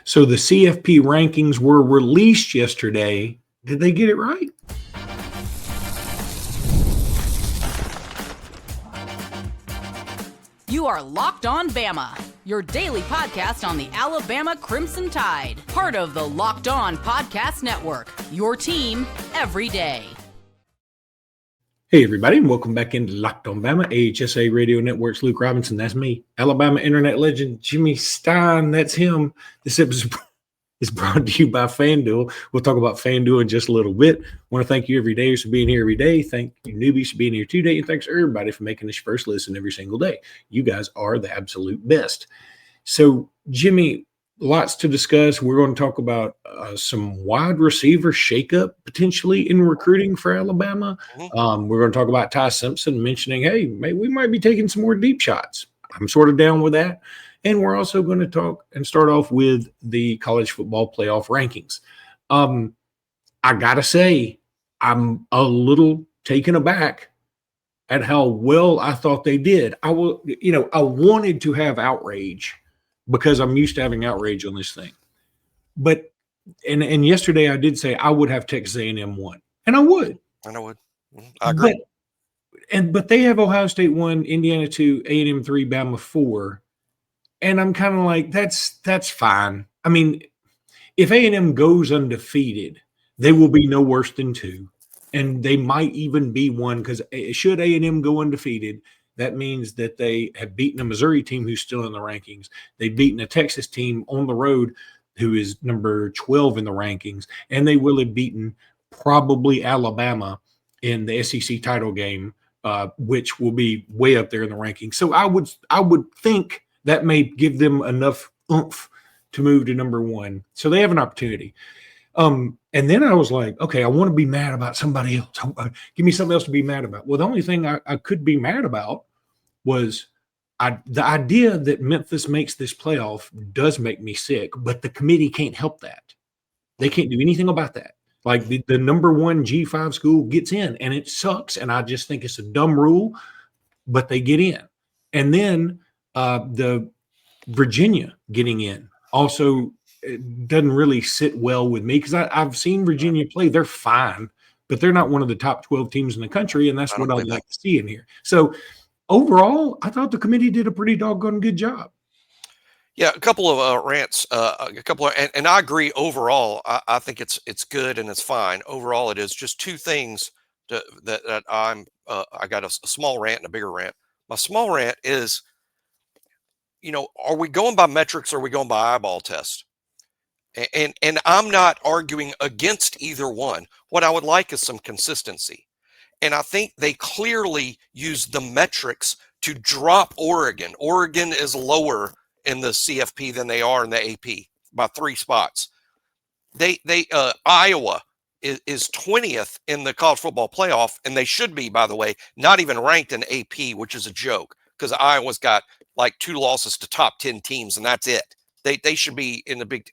So the CFP rankings were released yesterday. Did they get it right? You are Locked On Bama, your daily podcast on the Alabama Crimson Tide. Part of the Locked On Podcast Network, your team every day. Hey, everybody, and welcome back into Locked On Bama, AHSA Radio Network's Luke Robinson. That's me. Alabama internet legend Jimmy Stein. That's him. This episode is brought to you by FanDuel. We'll talk about FanDuel in just a little bit. I want to thank you every day for being here every day. Thank you newbies for being here today. And thanks everybody for making this your first listen every single day. You guys are the absolute best. So, Jimmy, lots to discuss. We're going to talk about some wide receiver shakeup potentially in recruiting for Alabama. We're going to talk about Ty Simpson mentioning, hey, maybe we might be taking some more deep shots. I'm sort of down with that. And we're also going to talk and start off with the college football playoff rankings. I got to say, I'm a little taken aback at how well I thought they did. I wanted to have outrage because I'm used to having outrage on this thing. But and yesterday I did say I would have Texas A&M 1. And I would. And I would. I agree. But they have Ohio State 1, Indiana 2, A&M 3, Bama 4. And I'm kind of like, that's fine. I mean, if A&M goes undefeated, they will be no worse than 2. And they might even be 1, because should A&M go undefeated, that means that they have beaten a Missouri team who's still in the rankings. They've beaten a Texas team on the road who is number 12 in the rankings. And they will have beaten probably Alabama in the SEC title game, which will be way up there in the rankings. So I would think that may give them enough oomph to move to number 1. So they have an opportunity. And then I was like, okay, I want to be mad about somebody else. Give me something else to be mad about. Well, the only thing I could be mad about was the idea that Memphis makes this playoff does make me sick, but the committee can't help that. They can't do anything about that. Like the number 1 G5 school gets in, and it sucks. And I just think it's a dumb rule, but they get in. And then the Virginia getting in also doesn't really sit well with me, because I've seen Virginia play. They're fine, but they're not one of the top 12 teams in the country, and that's what I'd like to see in here. So overall, I thought the committee did a pretty doggone good job. Yeah, a couple of rants, and I agree. Overall, I think it's good and it's fine. Overall, it is just 2 things that I got a small rant and a bigger rant. My small rant is, are we going by metrics or are we going by eyeball test? And I'm not arguing against either one. What I would like is some consistency. And I think they clearly use the metrics to drop Oregon. Oregon is lower in the CFP than they are in the AP by 3 spots. Iowa is 20th in the college football playoff, and they should be, by the way, not even ranked in AP, which is a joke, because Iowa's got like 2 losses to top 10 teams, and that's it. They should be in the big.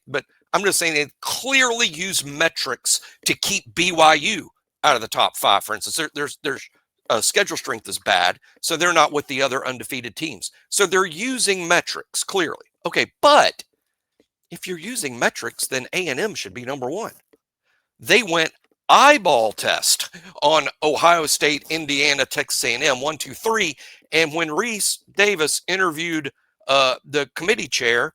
But I'm just saying they clearly use metrics to keep BYU out of the top 5. For instance, their schedule strength is bad, so they're not with the other undefeated teams. So they're using metrics clearly. Okay, but if you're using metrics, then A&M should be number 1. They went eyeball test on Ohio State, Indiana, Texas A&M, 1, 2, 3. And when Reese Davis interviewed the committee chair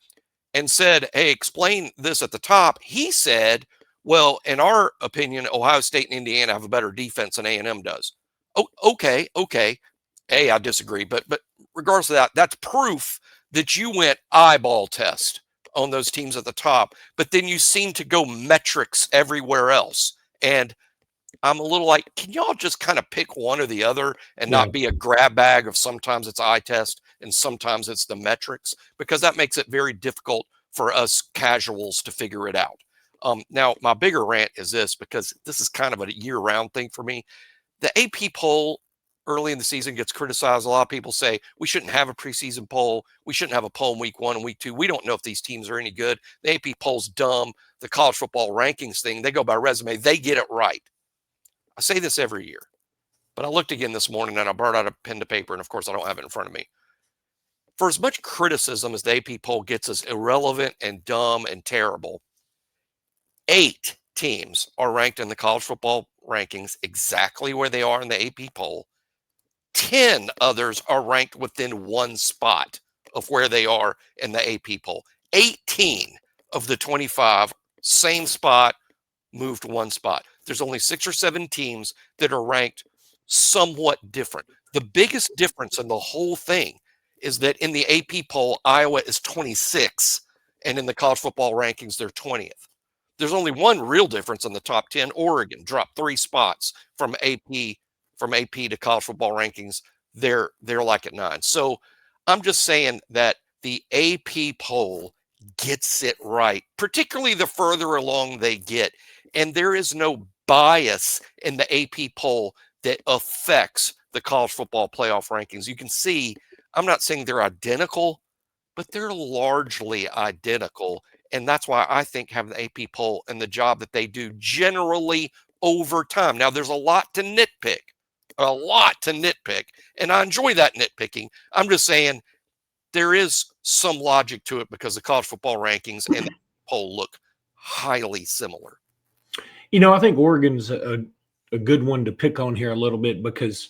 and said, hey, explain this at the top, he said, well, in our opinion, Ohio State and Indiana have a better defense than A&M does. Oh, okay. Hey, I disagree. But regardless of that, that's proof that you went eyeball test on those teams at the top. But then you seem to go metrics everywhere else. And I'm a little like, can y'all just kind of pick one or the other and not be a grab bag of sometimes it's eye test and sometimes it's the metrics? Because that makes it very difficult for us casuals to figure it out. Now, my bigger rant is this, because this is kind of a year-round thing for me. The AP poll early in the season gets criticized. A lot of people say we shouldn't have a preseason poll. We shouldn't have a poll in week 1 and week 2. We don't know if these teams are any good. The AP poll's dumb. The college football rankings thing, they go by resume. They get it right. I say this every year, but I looked again this morning and I brought out a pen to paper, and of course I don't have it in front of me. for as much criticism as the AP poll gets as irrelevant and dumb and terrible, 8 teams are ranked in the college football rankings exactly where they are in the AP poll. 10 others are ranked within 1 spot of where they are in the AP poll. 18 of the 25, same spot, moved 1 spot. There's only 6 or 7 teams that are ranked somewhat different. The biggest difference in the whole thing is that in the AP poll, Iowa is 26, and in the college football rankings, they're 20th. There's only one real difference in the top 10. Oregon dropped 3 spots from AP to college football rankings. They're like at 9. So I'm just saying that the AP poll gets it right, particularly the further along they get. And there is no bias in the AP poll that affects the college football playoff rankings. You can see, I'm not saying they're identical, but they're largely identical. And that's why I think having the AP poll and the job that they do generally over time. Now, there's a lot to nitpick, and I enjoy that nitpicking. I'm just saying there is some logic to it because the college football rankings and the poll look highly similar. I think Oregon's a good one to pick on here a little bit because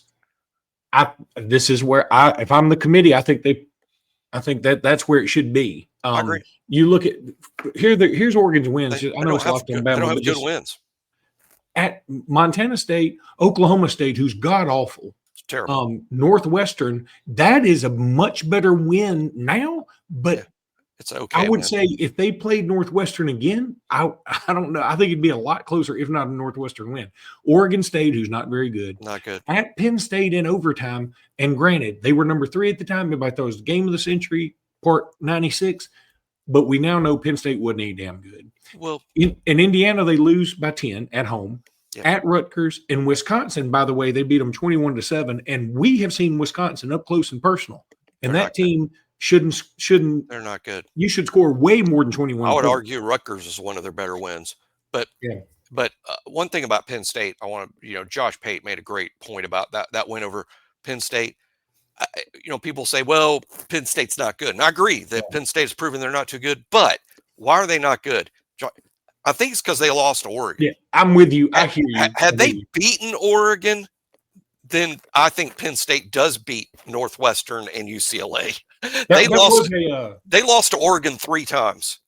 this is where if I'm the committee, I think that's where it should be. I agree. You look at here's Oregon's wins. I know it's locked on Bama. They don't have good wins. At Montana State, Oklahoma State, who's god awful. It's terrible. Northwestern, that is a much better win now, but. Yeah. It's okay. I would say if they played Northwestern again, I don't know. I think it'd be a lot closer, if not a Northwestern win. Oregon State, who's not very good. Not good. At Penn State in overtime, and granted, they were number 3 at the time. Everybody thought it was the game of the century, part 96. But we now know Penn State wasn't any damn good. Well, in Indiana, they lose by 10 at home. Yeah. At Rutgers and Wisconsin, by the way, they beat them 21-7. And we have seen Wisconsin up close and personal. And that team – shouldn't they're not good. You should score way more than 21. I would argue Rutgers is one of their better wins. But one thing about Penn State, I want to, Josh Pate made a great point about that win over Penn State. People say, well, Penn State's not good. And I agree that Penn State has proven they're not too good. But why are they not good? I think it's because they lost to Oregon. Yeah, I'm with you. I hear you. Had they beaten Oregon, then I think Penn State does beat Northwestern and UCLA. They lost to Oregon 3 times.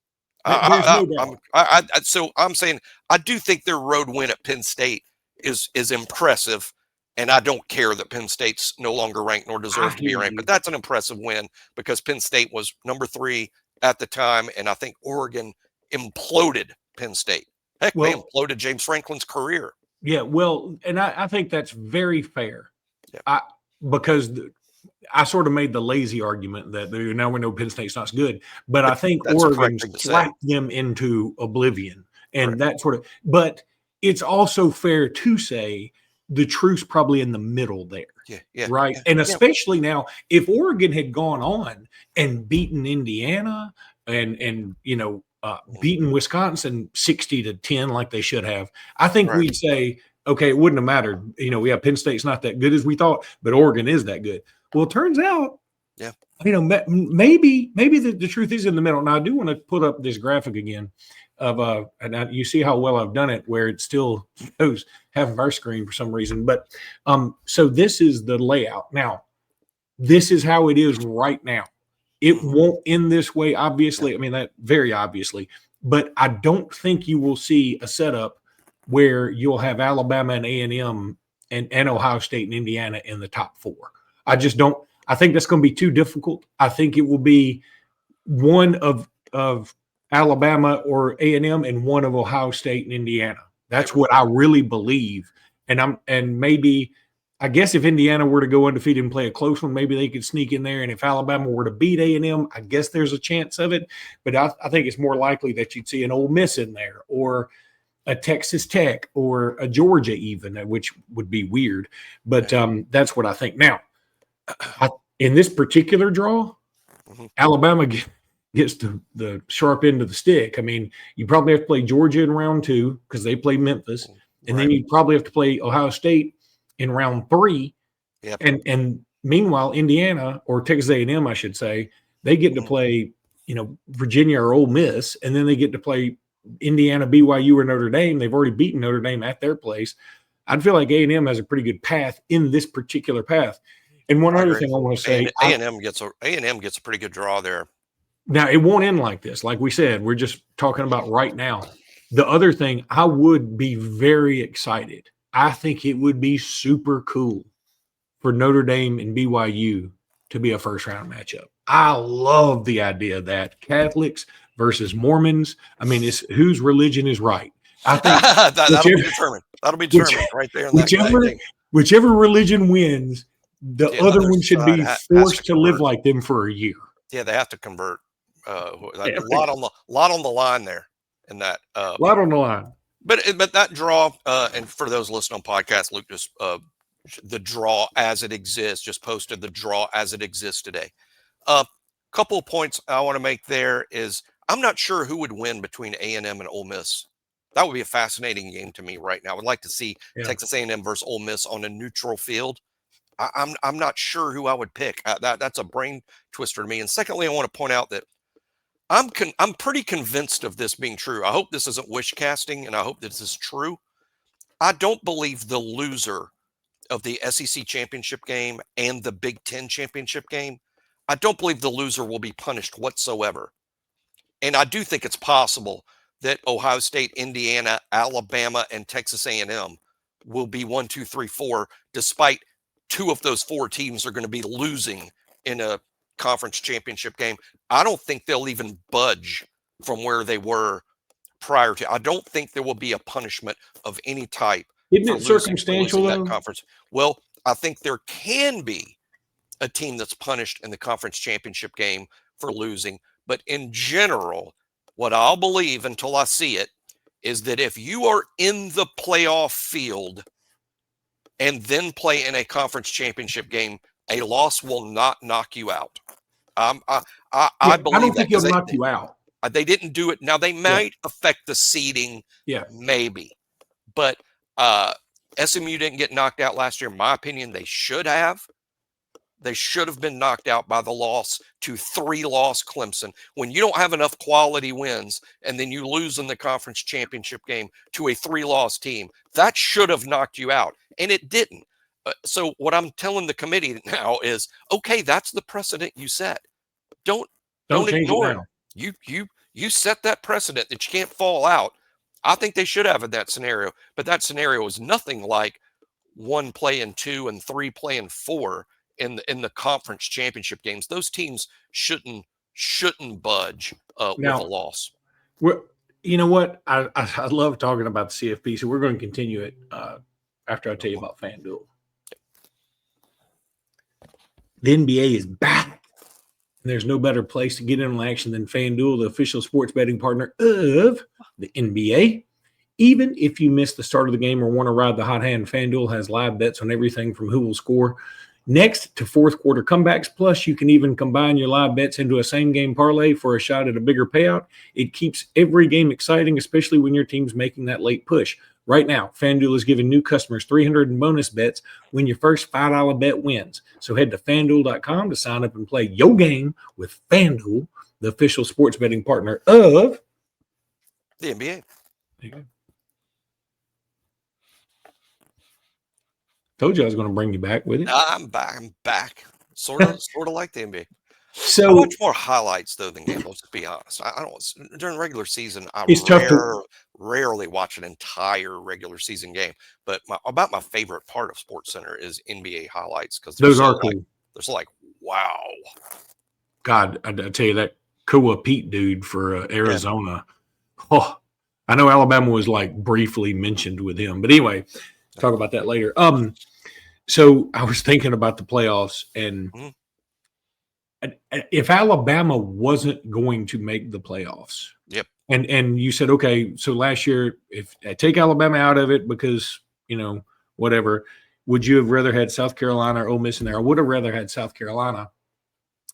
So I'm saying I do think their road win at Penn State is impressive, and I don't care that Penn State's no longer ranked nor deserves to be ranked. But that's an impressive win because Penn State was number 3 at the time, and I think Oregon imploded Penn State. Heck, they imploded James Franklin's career. Yeah, well, and I think that's very fair. Yeah. Because I sort of made the lazy argument that now we know Penn State's not good, but I think Oregon slapped them into oblivion and that sort of. But it's also fair to say the truth's probably in the middle there. Yeah. Right. Yeah, and especially now, if Oregon had gone on and beaten Indiana and beaten Wisconsin 60-10 like they should have, I think we'd say, okay, it wouldn't have mattered. Penn State's not that good as we thought, but Oregon is that good. Well, it turns out, maybe the truth is in the middle. Now, I do want to put up this graphic again of and you see how well I've done it, where it still shows half of our screen for some reason. But so this is the layout. Now, this is how it is right now. It won't end this way, obviously. I mean, that very obviously. But I don't think you will see a setup where you'll have Alabama and A&M and Ohio State and Indiana in the top 4. I just don't. I think that's going to be too difficult. I think it will be one of Alabama or A&M and one of Ohio State and Indiana. That's what I really believe. And maybe, I guess if Indiana were to go undefeated and play a close one, maybe they could sneak in there. And if Alabama were to beat A&M, I guess there's a chance of it. But I think it's more likely that you'd see an Ole Miss in there, or a Texas Tech, or a Georgia even, which would be weird. But that's what I think. Now, in this particular draw, Alabama gets the sharp end of the stick. I mean, you probably have to play Georgia in round 2 because they play Memphis. And then you probably have to play Ohio State in round 3. Yep. And Meanwhile, Indiana or Texas A&M, I should say, they get to play, Virginia or Ole Miss, and then they get to play Indiana, BYU, or Notre Dame. They've already beaten Notre Dame at their place. I'd feel like A&M has a pretty good path in this particular path. And one other thing I want to say, A&M gets a pretty good draw there. Now, it won't end like this. Like we said, we're just talking about right now. The other thing, I would be very excited. I think it would be super cool for Notre Dame and BYU to be a first-round matchup. I love the idea of that. Catholics versus Mormons. I mean, it's whose religion is right. I think that'll be determined. That'll be determined right there. Whichever religion wins, the other one should be forced to live like them for a year. Yeah, they have to convert. A lot on the line there, and that a lot on the line. But that draw, and for those listening on podcast, Luke just the draw as it exists, just posted the draw as it exists today. Couple of points I want to make there is I'm not sure who would win between A&M and Ole Miss. That would be a fascinating game to me right now. I would like to see Texas A&M versus Ole Miss on a neutral field. I'm not sure who I would pick. That's a brain twister to me. And secondly, I want to point out that I'm pretty convinced of this being true. I hope this isn't wish casting, and I hope this is true. I don't believe the loser of the SEC championship game and the Big Ten championship game, I don't believe the loser will be punished whatsoever. And I do think it's possible that Ohio State, Indiana, Alabama, and Texas A&M will be 1, 2, 3, 4, despite 2 of those 4 teams are going to be losing in a conference championship game. I don't think they'll even budge from where they were prior to. I don't think there will be a punishment of any type. Isn't it circumstantial though? That conference. Well, I think there can be a team that's punished in the conference championship game for losing. But in general, what I'll believe until I see it is that if you are in the playoff field and then play in a conference championship game, a loss will not knock you out. I believe I don't think it'll knock you out. They didn't do it. Now, they might affect the seeding, maybe. But SMU didn't get knocked out last year. In my opinion, they should have. They should have been knocked out by the loss to 3-loss Clemson. When you don't have enough quality wins and then you lose in the conference championship game to a 3-loss team, that should have knocked you out. And it didn't. So what I'm telling the committee now is, okay, that's the precedent you set. Don't ignore it. You set that precedent that you can't fall out. I think they should have in that scenario, but that scenario is nothing like 1 playing 2 and 3 playing 4 in the conference championship games. Those teams shouldn't budge with a loss. You know what? I love talking about the CFP, so we're going to continue it after I tell you about FanDuel. The NBA is back. And there's no better place to get in on action than FanDuel, the official sports betting partner of the NBA. Even if you miss the start of the game or want to ride the hot hand, FanDuel has live bets on everything from who will score next to fourth quarter comebacks. Plus, you can even combine your live bets into a same-game parlay for a shot at a bigger payout. It keeps every game exciting, especially when your team's making that late push. Right now, FanDuel is giving new customers $300 in bonus bets when your first $5 bet wins. So head to FanDuel.com to sign up and play your game with FanDuel, the official sports betting partner of the NBA. There you go. Told you I was going to bring you back with it. I'm back. Sort of like the NBA. So much more highlights though than games. Let's be honest. I don't during regular season. I rarely watch an entire regular season game. But my favorite part of SportsCenter is NBA highlights because those are cool. There's like wow. God, I tell you that Koa Pete dude for Arizona. Yeah. Oh, I know Alabama was like briefly mentioned with him, but anyway, talk about that later. So I was thinking about the playoffs and. Mm-hmm. If Alabama wasn't going to make the playoffs, and you said, okay, so last year, if I take Alabama out of it because, whatever, would you have rather had South Carolina or Ole Miss in there? I would have rather had South Carolina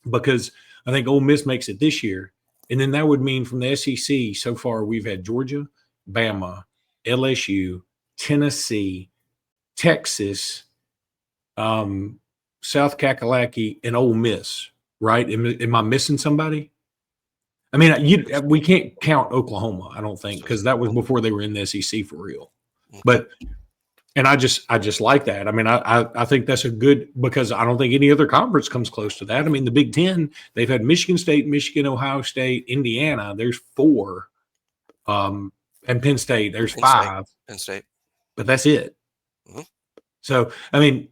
because I think Ole Miss makes it this year. And then that would mean from the SEC, so far we've had Georgia, Bama, LSU, Tennessee, Texas, South Kakalaki, and Ole Miss, right? Am I missing somebody? I mean, we can't count Oklahoma, I don't think, because that was before they were in the SEC for real. But and I just like that. I mean, I think that's a good, because I don't think any other conference comes close to that. I mean, the Big Ten, they've had Michigan State, Michigan, Ohio State, Indiana. There's 4, and Penn State. There's 5. Penn State, but that's it. Mm-hmm. So I mean,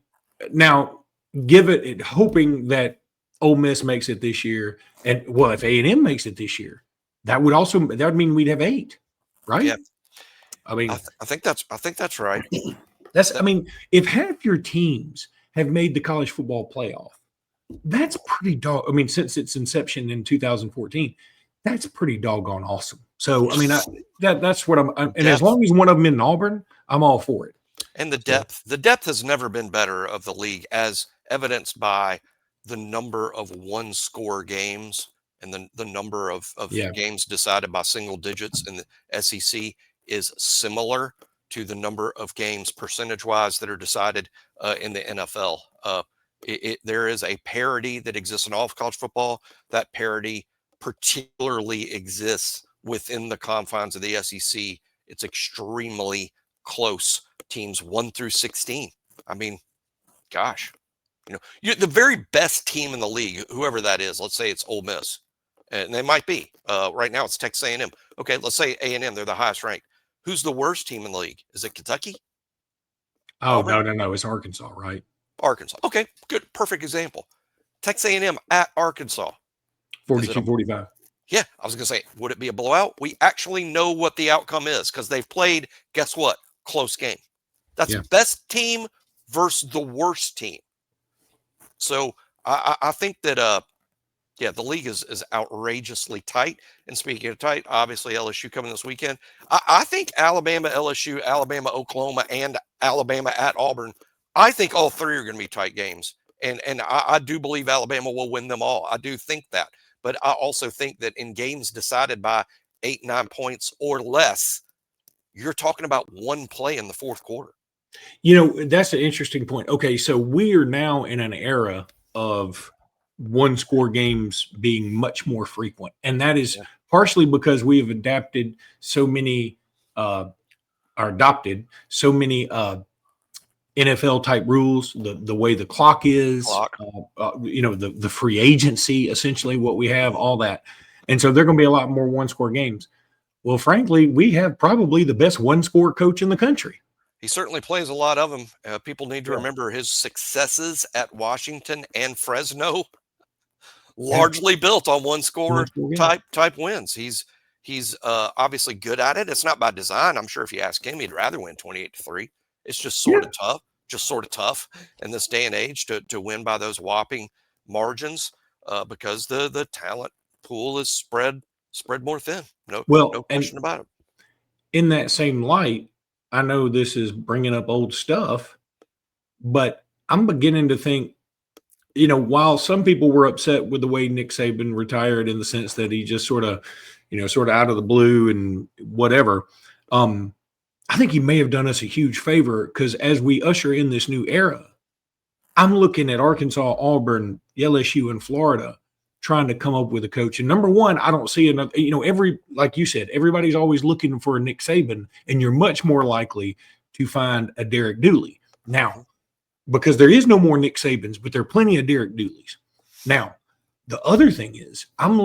now hoping that Ole Miss makes it this year, and well, if A&M makes it this year, that would mean we'd have 8, right? Yeah. I mean, I think that's right. I mean, if half your teams have made the college football playoff, that's pretty I mean, since its inception in 2014, that's pretty doggone awesome. So, I mean, that's what and as long as one of them in Auburn, I'm all for it. And the depth has never been better of the league, as evidenced by the number of 1-score games and the number of games decided by single digits in the SEC is similar to the number of games percentage-wise that are decided in the NFL. There is a parity that exists in all of college football. That parity particularly exists within the confines of the SEC. It's extremely close. Teams 1 through 16. I mean, gosh, the very best team in the league, whoever that is, let's say it's Ole Miss, and they might be. Right now, it's Texas A&M. Okay, let's say A&M, they're the highest ranked. Who's the worst team in the league? Is it Kentucky? Oh, Auburn? No. It's Arkansas, right? Arkansas. Okay, good. Perfect example. Texas A&M at Arkansas. 42-45. Yeah, I was going to say, would it be a blowout? We actually know what the outcome is because they've played, guess what? Close game. That's best team versus the worst team. So I think that, the league is outrageously tight. And speaking of tight, obviously LSU coming this weekend. I think Alabama, LSU, Alabama, Oklahoma, and Alabama at Auburn, I think all 3 are going to be tight games. And I do believe Alabama will win them all. I do think that. But I also think that in games decided by 8-9 points or less, you're talking about one play in the fourth quarter. That's an interesting point. Okay, so we are now in an era of 1-score games being much more frequent. And that is partially because we have adopted so many NFL type rules, the way the clock is, the free agency, essentially what we have, all that. And so they're going to be a lot more 1-score games. Well, frankly, we have probably the best 1-score coach in the country. He certainly plays a lot of them. People need to remember his successes at Washington and Fresno, largely built on 1-score type wins. He's obviously good at it. It's not by design. I'm sure if you ask him, he'd rather win 28-3. It's just sort of tough in this day and age to win by those whopping margins because the talent pool is spread more thin. No question about it. In that same light, I know this is bringing up old stuff, but I'm beginning to think, while some people were upset with the way Nick Saban retired in the sense that he just sort of out of the blue and whatever, I think he may have done us a huge favor because as we usher in this new era, I'm looking at Arkansas, Auburn, LSU, and Florida trying to come up with a coach. And number one, I don't see another, like you said, everybody's always looking for a Nick Saban, and you're much more likely to find a Derek Dooley. Now, because there is no more Nick Sabans, but there are plenty of Derek Dooleys. Now, the other thing is I'm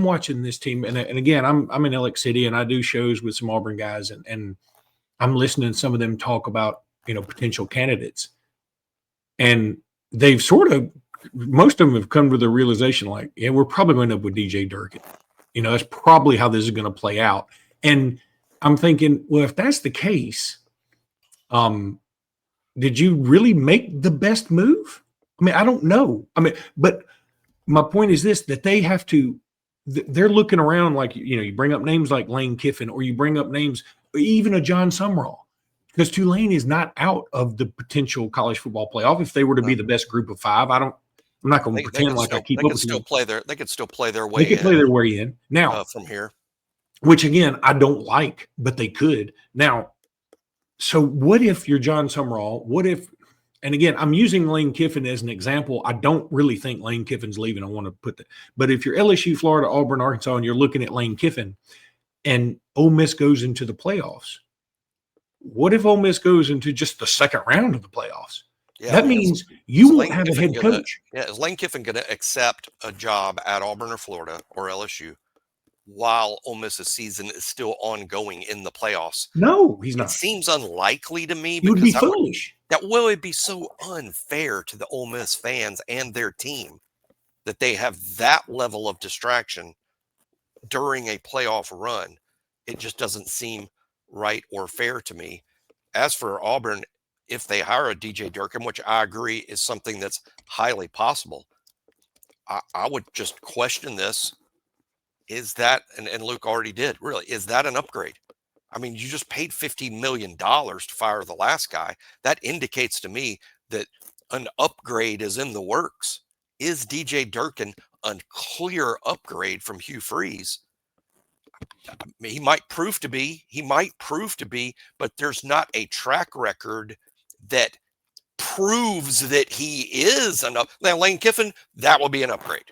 watching this team, and again, I'm in Alex City and I do shows with some Auburn guys, and I'm listening to some of them talk about, potential candidates. And they've most of them have come to the realization like, we're probably going to end up with DJ Durkin. That's probably how this is going to play out. And I'm thinking, well, if that's the case, did you really make the best move? I mean, I don't know. But my point is this, that they have to, they're looking around like, you bring up names like Lane Kiffin, or you bring up names, even a John Sumrall, because Tulane is not out of the potential college football playoff. If they were to be the best group of 5, I'm not going to pretend like I keep up with them. They could still play their way in. They could play their way in. Now, from here. Which, again, I don't like, but they could. Now, so what if you're John Sumrall? What if and again, I'm using Lane Kiffin as an example. I don't really think Lane Kiffin's leaving. I want to put that. But if you're LSU, Florida, Auburn, Arkansas, and you're looking at Lane Kiffin and Ole Miss goes into the playoffs, what if Ole Miss goes into just the second round of the playoffs? Yeah, that means you won't have a head coach. Is Lane Kiffin going to accept a job at Auburn or Florida or LSU while Ole Miss's season is still ongoing in the playoffs? No, he's not. It seems unlikely to me. It would be foolish. That would be so unfair to the Ole Miss fans and their team that they have that level of distraction during a playoff run. It just doesn't seem right or fair to me. As for Auburn, if they hire a DJ Durkin, which I agree is something that's highly possible, I would just question this. Is that, and Luke already did, really, is that an upgrade? I mean, you just paid $15 million to fire the last guy. That indicates to me that an upgrade is in the works. Is DJ Durkin a clear upgrade from Hugh Freeze? He might prove to be, but there's not a track record that proves that he is enough. Now, Lane Kiffin, that will be an upgrade.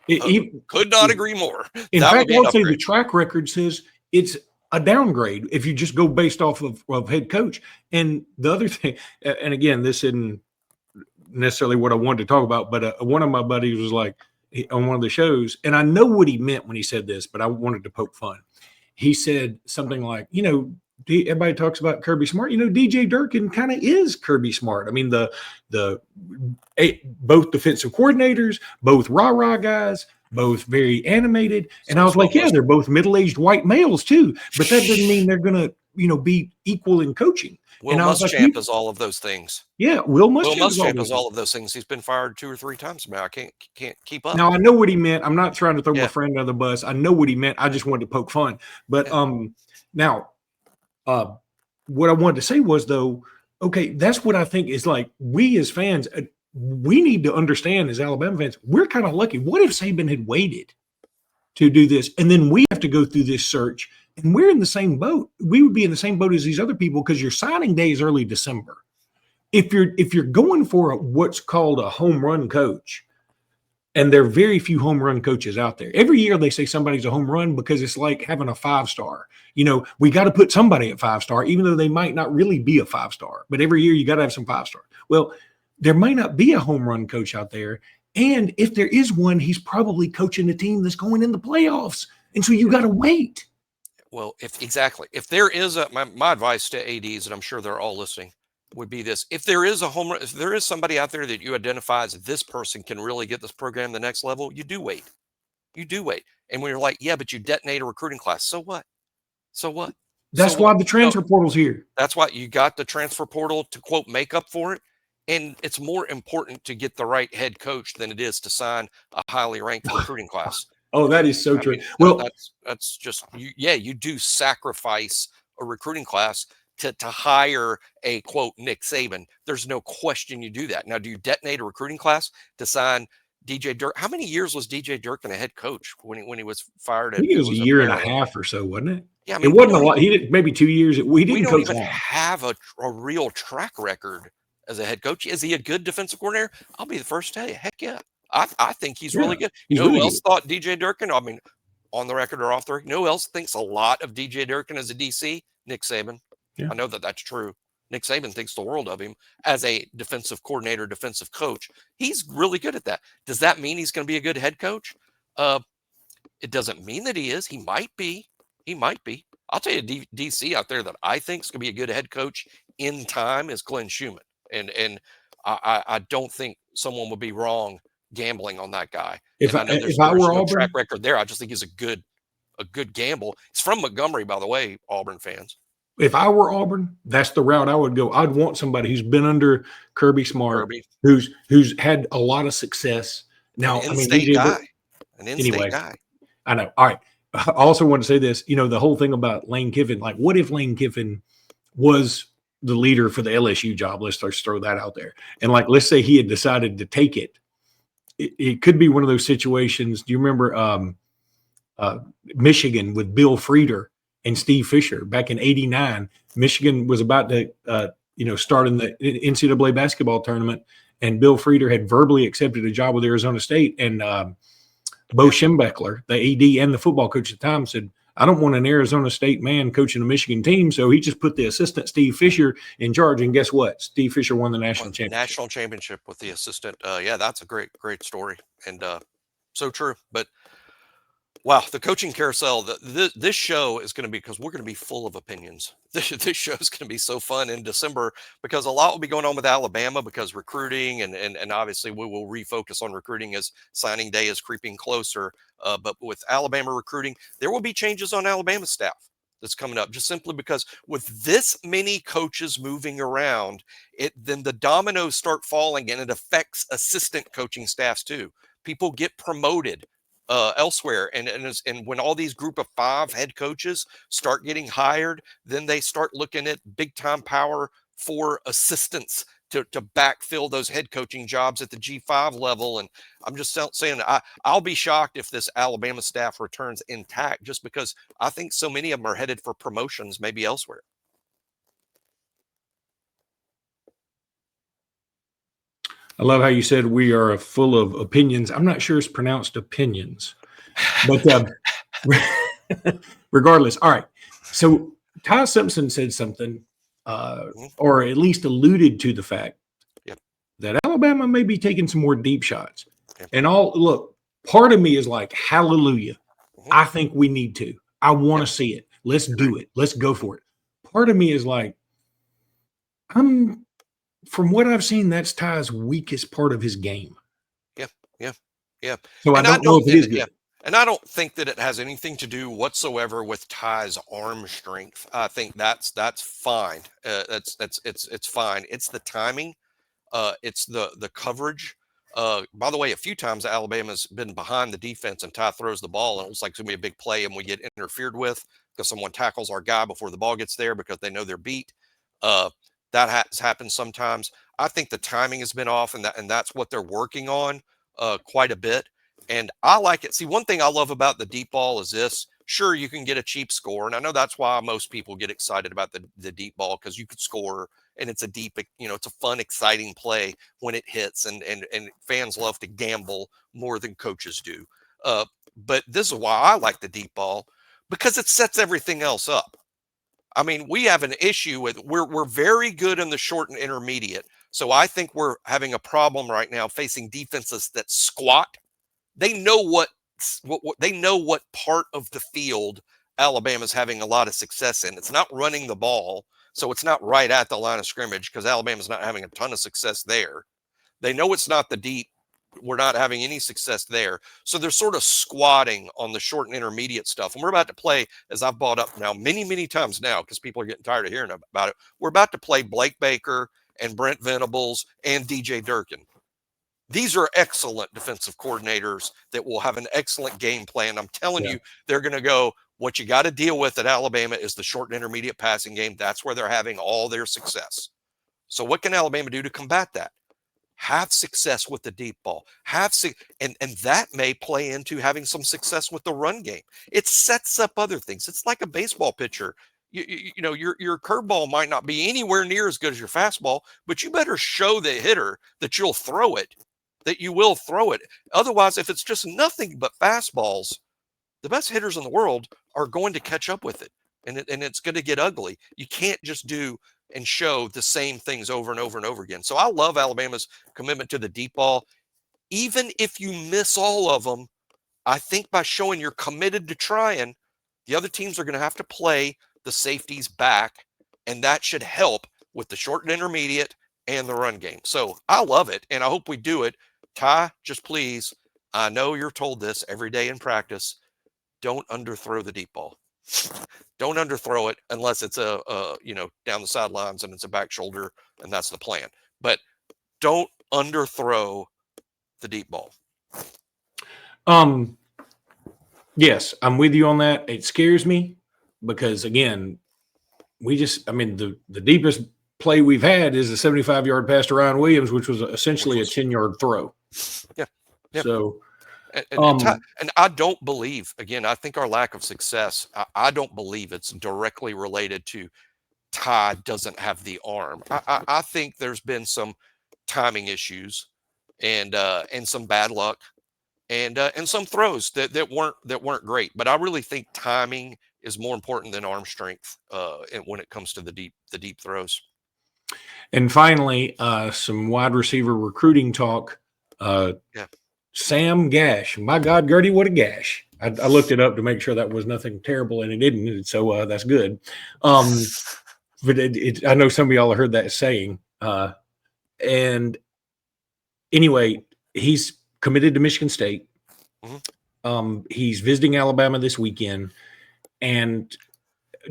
Could not agree more. In fact, I'll say the track record says it's a downgrade if you just go based off of head coach. And the other thing, and again, this isn't necessarily what I wanted to talk about, but one of my buddies was like on one of the shows, and I know what he meant when he said this, but I wanted to poke fun. He said something like, everybody talks about Kirby Smart. DJ Durkin kind of is Kirby Smart. I mean, both defensive coordinators, both rah-rah guys, both very animated. And I was like, yeah, they're both middle-aged white males too. But that doesn't mean they're going to, be equal in coaching. Will Muschamp is all of those things. Yeah, Will Muschamp is all of those things. He's been fired 2 or 3 times now. I can't keep up. Now, I know what he meant. I'm not trying to throw my friend under the bus. I know what he meant. I just wanted to poke fun. But now, what I wanted to say was, though, okay, that's what I think is like we as fans, we need to understand as Alabama fans, we're kind of lucky. What if Saban had waited to do this? And then we have to go through this search. And we're in the same boat. We would be in the same boat as these other people because your signing day is early December. If you're going for what's called a home run coach, and there are very few home run coaches out there. Every year they say somebody's a home run because it's like having a 5-star. We got to put somebody at 5-star, even though they might not really be a 5-star. But every year you got to have some 5-star. Well, there might not be a home run coach out there. And if there is one, he's probably coaching a team that's going in the playoffs. And so you got to wait. Well, if there is my advice to ADs, and I'm sure they're all listening, would be this: if there is somebody out there that you identify as this person can really get this program to the next level, you do wait. And when you're like, yeah, but you detonate a recruiting class, so what? That's why the transfer portal's here. That's why you got the transfer portal to, quote, make up for it. And it's more important to get the right head coach than it is to sign a highly ranked recruiting class. Oh, that is so true. Well, that's just you do sacrifice a recruiting class to hire a, quote, Nick Saban. There's no question you do that. Now, do you detonate a recruiting class to sign DJ Durkin? How many years was DJ Durkin a head coach when he was fired? I think it was a year and a half or so, wasn't it? Yeah, I mean, it wasn't a lot. He did maybe 2 years. We didn't don't coach even long. have a real track record as a head coach. Is he a good defensive coordinator? I'll be the first to tell you, heck yeah. I think he's really good. Who else thought DJ Durkin? I mean, on the record or off the record, who else thinks a lot of DJ Durkin as a DC? Nick Saban. Yeah. I know that's true. Nick Saban thinks the world of him as a defensive coordinator, defensive coach. He's really good at that. Does that mean he's going to be a good head coach? It doesn't mean that he is. He might be. I'll tell you, DC out there that I think is going to be a good head coach in time is Glenn Schumann. And I don't think someone would be wrong gambling on that guy. If I were no Auburn, track record there, I just think he's a good gamble. He's from Montgomery, by the way, Auburn fans. If I were Auburn, that's the route I would go. I'd want somebody who's been under Kirby Smart, who's had a lot of success. Now, an in-state guy. I know. All right. I also want to say this, the whole thing about Lane Kiffin, like what if Lane Kiffin was the leader for the LSU job? Let's just throw that out there. And like, let's say he had decided to take it. It could be one of those situations. Do you remember Michigan with Bill Frieder and Steve Fisher back in '89? Michigan was about to starting the NCAA basketball tournament, and Bill Frieder had verbally accepted a job with Arizona State, and Bo Schembechler, the AD and the football coach at the time, said, I don't want an Arizona State man coaching a Michigan team. So he just put the assistant Steve Fisher in charge. And guess what? Steve Fisher won the national championship. National championship with the assistant. That's a great story. And so true. But wow, the coaching carousel, this show is going to be, because we're going to be full of opinions. This show is going to be so fun in December, because a lot will be going on with Alabama, because recruiting and obviously we will refocus on recruiting as signing day is creeping closer. But with Alabama recruiting, there will be changes on Alabama staff that's coming up, just simply because with this many coaches moving around, then the dominoes start falling, and it affects assistant coaching staffs too. People get promoted elsewhere, and when all these group of 5 head coaches start getting hired, then they start looking at big time power for assistants to backfill those head coaching jobs at the G5 level. And I'm just saying, I'll be shocked if this Alabama staff returns intact, just because I think so many of them are headed for promotions, maybe elsewhere. I love how you said we are full of opinions. I'm not sure it's pronounced opinions, but regardless. All right. So Ty Simpson said something, or at least alluded to the fact that Alabama may be taking some more deep shots. And look, part of me is like, hallelujah. I think we need to. I want to see it. Let's do it. Let's go for it. Part of me is like, from what I've seen, that's Ty's weakest part of his game. Yeah. So I don't know if it is good. Yeah. And I don't think that it has anything to do whatsoever with Ty's arm strength. I think that's fine. It's fine. It's the timing. It's the coverage. By the way, a few times Alabama's been behind the defense and Ty throws the ball, and it looks like it's going to be a big play, and we get interfered with because someone tackles our guy before the ball gets there because they know they're beat. That has happened sometimes. I think the timing has been off, and that's what they're working on quite a bit. And I like it. See, one thing I love about the deep ball is this. Sure, you can get a cheap score, and I know that's why most people get excited about the deep ball, because you could score, and it's a deep, it's a fun, exciting play when it hits, and fans love to gamble more than coaches do. But this is why I like the deep ball, because it sets everything else up. I mean, we have an issue with we're very good in the short and intermediate. So I think we're having a problem right now facing defenses that squat. They know what they know what part of the field Alabama's having a lot of success in. It's not running the ball, so it's not right at the line of scrimmage, because Alabama's not having a ton of success there. They know it's not the deep. We're not having any success there. So they're sort of squatting on the short and intermediate stuff. And we're about to play, as I've brought up now many, many times now, because people are getting tired of hearing about it. We're about to play Blake Baker and Brent Venables and DJ Durkin. These are excellent defensive coordinators that will have an excellent game plan. I'm telling you, they're going to go, what you got to deal with at Alabama is the short and intermediate passing game. That's where they're having all their success. So what can Alabama do to combat that? Have success with the deep ball. And that may play into having some success with the run game. It sets up other things. It's like a baseball pitcher. You know, your curveball might not be anywhere near as good as your fastball, but you better show the hitter that you'll throw it, that you will throw it. Otherwise, if it's just nothing but fastballs, the best hitters in the world are going to catch up with it, and it's going to get ugly. You can't just do and show the same things over and over and over again. So I love Alabama's commitment to the deep ball. Even if you miss all of them, I think by showing you're committed to trying, the other teams are going to have to play the safeties back, and that should help with the short and intermediate and the run game. So I love it, and I hope we do it. Ty, just please, I know you're told this every day in practice, don't underthrow the deep ball. Don't underthrow it unless it's a down the sidelines and it's a back shoulder, and that's the plan. But don't underthrow the deep ball. Yes, I'm with you on that. It scares me because, again, the deepest play we've had is a 75-yard pass to Ryan Williams, which was essentially a 10-yard throw. Yeah. So, and I don't believe, again, I think our lack of success, I don't believe it's directly related to Ty doesn't have the arm. I think there's been some timing issues and some bad luck and some throws that weren't great. But I really think timing is more important than arm strength when it comes to the deep throws. And finally, some wide receiver recruiting talk. Yeah. Sam Gash. My God, Gertie, what a gash. I looked it up to make sure that was nothing terrible, and it didn't. So that's good. But I know some of y'all have heard that saying. And anyway, he's committed to Michigan State. Mm-hmm. He's visiting Alabama this weekend. And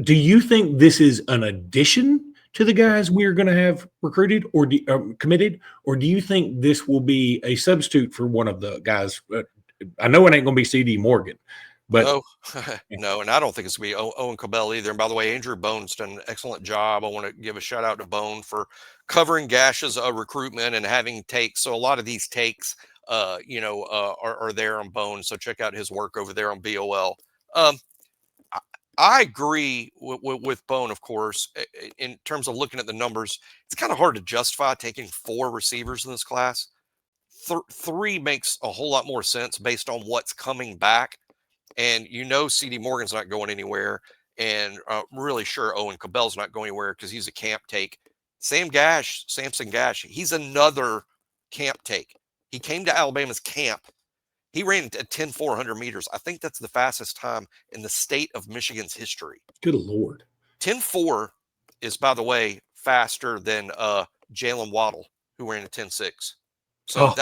do you think this is an addition to the guys we're going to have recruited or committed, or do you think this will be a substitute for one of the guys? I know it ain't going to be CD Morgan, but no, and I don't think it's going to be Owen Cabell either. And by the way, Andrew Bone's done an excellent job. I want to give a shout out to Bone for covering Gash's recruitment and having takes. So a lot of these takes, are there on Bone. So check out his work over there on BOL. I agree with Bone, of course, in terms of looking at the numbers. It's kind of hard to justify taking 4 receivers in this class. 3 makes a whole lot more sense based on what's coming back. And CD Morgan's not going anywhere. And I'm really sure Owen Cabell's not going anywhere because he's a camp take. Samson Gash, he's another camp take. He came to Alabama's camp. He ran at 10,400 meters. I think that's the fastest time in the state of Michigan's history. Good Lord. 10.4 is, by the way, faster than Jalen Waddle, who ran at 10.6. So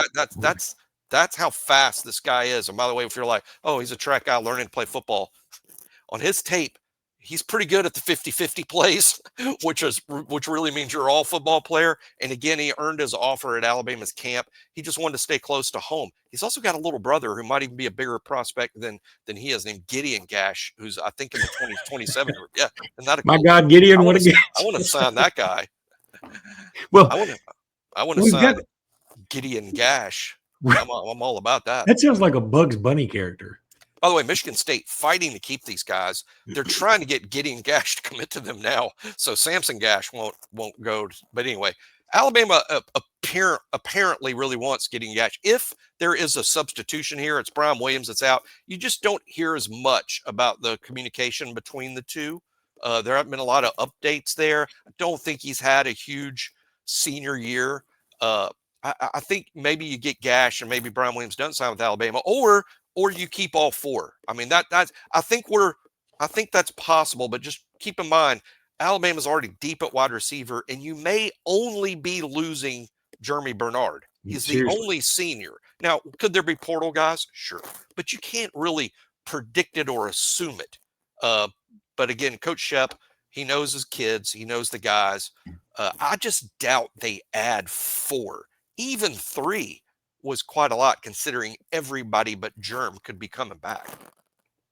that's how fast this guy is. And by the way, if you're like, oh, he's a track guy learning to play football, on his tape, he's pretty good at the 50-50 plays, which really means you're all football player. And again, he earned his offer at Alabama's camp. He just wanted to stay close to home. He's also got a little brother who might even be a bigger prospect than he is, named Gideon Gash, who's I think in the 2027 group. Yeah, and that my God, Gideon, what a gash! I want to sign that guy. Well, I want to sign Gideon Gash. I'm all about that. That sounds like a Bugs Bunny character. By the way, Michigan State fighting to keep these guys. They're trying to get Gideon Gash to commit to them now. So Samson Gash won't go. But anyway, Alabama apparently really wants Gideon Gash. If there is a substitution here, it's Brian Williams that's out. You just don't hear as much about the communication between the two. There haven't been a lot of updates there. I don't think he's had a huge senior year. I think maybe you get Gash and maybe Brian Williams doesn't sign with Alabama, or you keep all 4. I mean, I think that's possible, but just keep in mind, Alabama's already deep at wide receiver, and you may only be losing Jeremy Bernard. He's the only senior. Now, could there be portal guys? Sure. But you can't really predict it or assume it. But again, Coach Shep, he knows his kids. He knows the guys. I just doubt they add 4. Even 3 was quite a lot considering everybody but Germ could be coming back.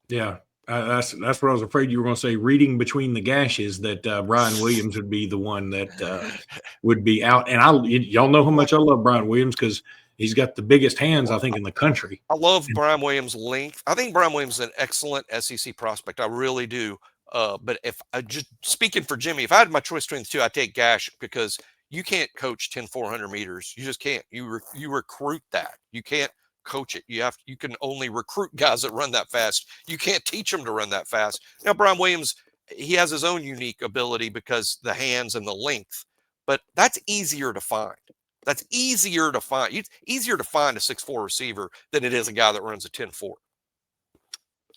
Yeah, that's what I was afraid you were going to say, reading between the gashes, that Brian Williams would be the one that would be out. And y'all know how much I love Brian Williams because he's got the biggest hands, I think, in the country. I love Brian Williams' length. I think Brian Williams is an excellent SEC prospect. I really do. But if I just speaking for Jimmy, if I had my choice between the two, I'd take Gash because you can't coach 10,400 meters. You just can't. You recruit that. You can't coach it. You can only recruit guys that run that fast. You can't teach them to run that fast. Now, Brian Williams, he has his own unique ability because the hands and the length, but that's easier to find. It's easier to find a 6'4" receiver than it is a guy that runs a 10.4.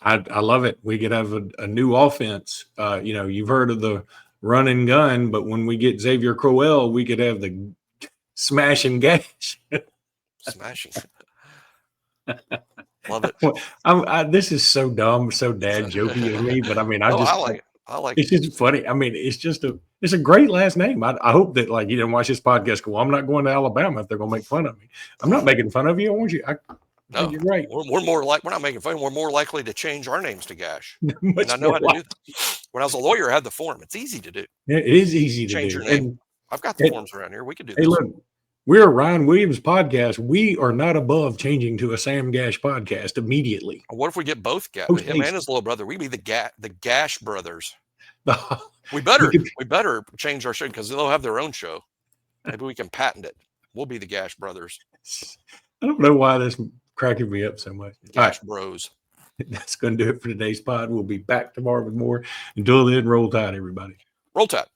I love it. We could have a new offense. You've heard of the run and gun, but when we get Xavier Crowell, we could have the smash and gash. Smashing. Love it. This is so dumb, so dad jokey of me, but I mean, I like it. I like it. It's just funny. I mean, it's a great last name. I hope that you didn't watch this podcast. Well, I'm not going to Alabama if they're going to make fun of me. I'm not making fun of you. I want you. No, you're right. We're more like we're not making fun. We're more likely to change our names to Gash. And I know how to do that. When I was a lawyer, I had the form. It's easy to do. Yeah, it is easy to change your name. And I've got the forms around here. We could do this. Hey, look, we're a Ryan Williams podcast. We are not above changing to a Sam Gash podcast immediately. What if we get both Gash? Him and his little brother. We'd be the Gash brothers. We better change our show because they'll have their own show. Maybe we can patent it. We'll be the Gash Brothers. I don't know why this cracking me up so much. Gash Bros. That's going to do it for today's pod. We'll be back tomorrow with more. Until then, roll tide, everybody. Roll Tide.